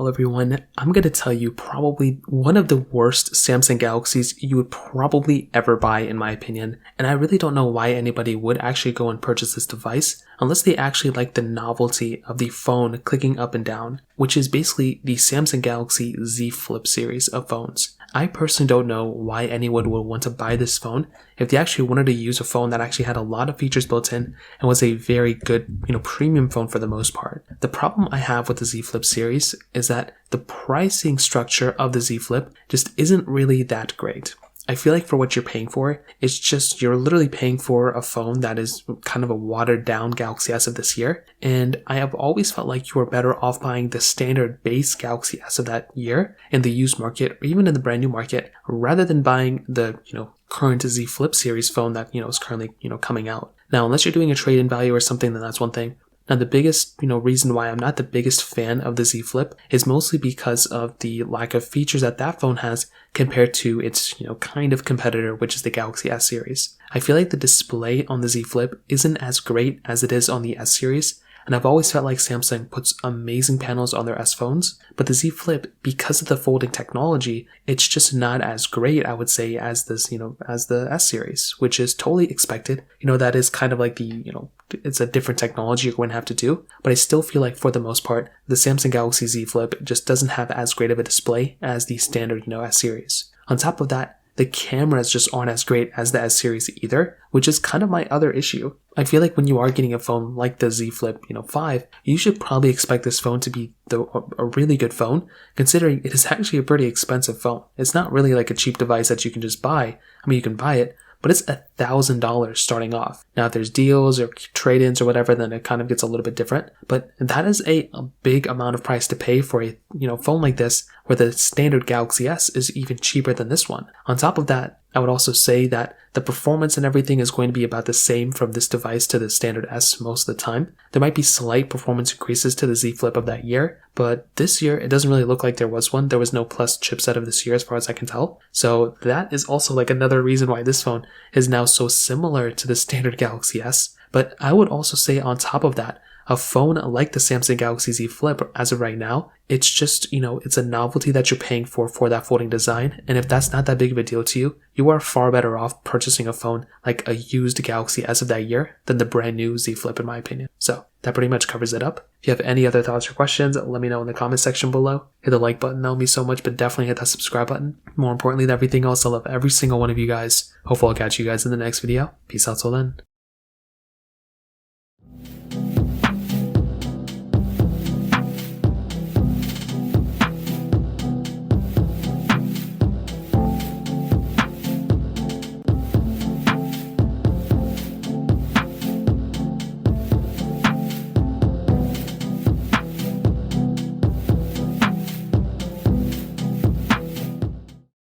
Well, everyone, I'm going to tell you probably one of the worst Samsung Galaxies you would probably ever buy, in my opinion. And I really don't know why anybody would actually go and purchase this device unless they actually like the novelty of the phone clicking up and down, which is basically the Samsung Galaxy Z Flip series of phones. I personally don't know why anyone would want to buy this phone if they actually wanted to use a phone that actually had a lot of features built in and was a very good, premium phone for the most part. The problem I have with the Z Flip series is that the pricing structure of the Z Flip just isn't really that great. I feel like for what you're paying for, it's just you're literally paying for a phone that is kind of a watered down Galaxy S of this year. And I have always felt like you are better off buying the standard base Galaxy S of that year in the used market or even in the brand new market rather than buying the, current Z Flip series phone that, is currently, coming out. Now, unless you're doing a trade-in value or something, then that's one thing. Now, the biggest, reason why I'm not the biggest fan of the Z Flip is mostly because of the lack of features that that phone has compared to its, kind of competitor, which is the Galaxy S series. I feel like the display on the Z Flip isn't as great as it is on the S series, and I've always felt like Samsung puts amazing panels on their S phones, but the Z Flip, because of the folding technology, it's just not as great, I would say, as this, as the S series, which is totally expected. That is kind of like the, it's a different technology you're going to have to do, but I still feel like for the most part, the Samsung Galaxy Z Flip just doesn't have as great of a display as the standard, S series. On top of that, the cameras just aren't as great as the S series either, which is kind of my other issue. I feel like when you are getting a phone like the Z Flip, 5, you should probably expect this phone to be a really good phone, considering it is actually a pretty expensive phone. It's not really like a cheap device that you can just buy. I mean, you can buy it, but it's $1,000 starting off. Now, if there's deals or trade-ins or whatever, then it kind of gets a little bit different. But that is a big amount of price to pay for a phone like this, where the standard Galaxy S is even cheaper than this one. On top of that, I would also say that the performance and everything is going to be about the same from this device to the standard S most of the time. There might be slight performance increases to the Z Flip of that year, but this year it doesn't really look like there was one. There was no Plus chipset of this year as far as I can tell. So that is also like another reason why this phone is now so similar to the standard Galaxy S. But I would also say on top of that, a phone like the Samsung Galaxy Z Flip, as of right now, it's just, it's a novelty that you're paying for that folding design. And if that's not that big of a deal to you, you are far better off purchasing a phone like a used Galaxy S of that year than the brand new Z Flip, in my opinion. So that pretty much covers it up. If you have any other thoughts or questions, let me know in the comment section below. Hit the like button, that'll mean so much, but definitely hit that subscribe button. More importantly than everything else, I love every single one of you guys. Hopefully I'll catch you guys in the next video. Peace out till then.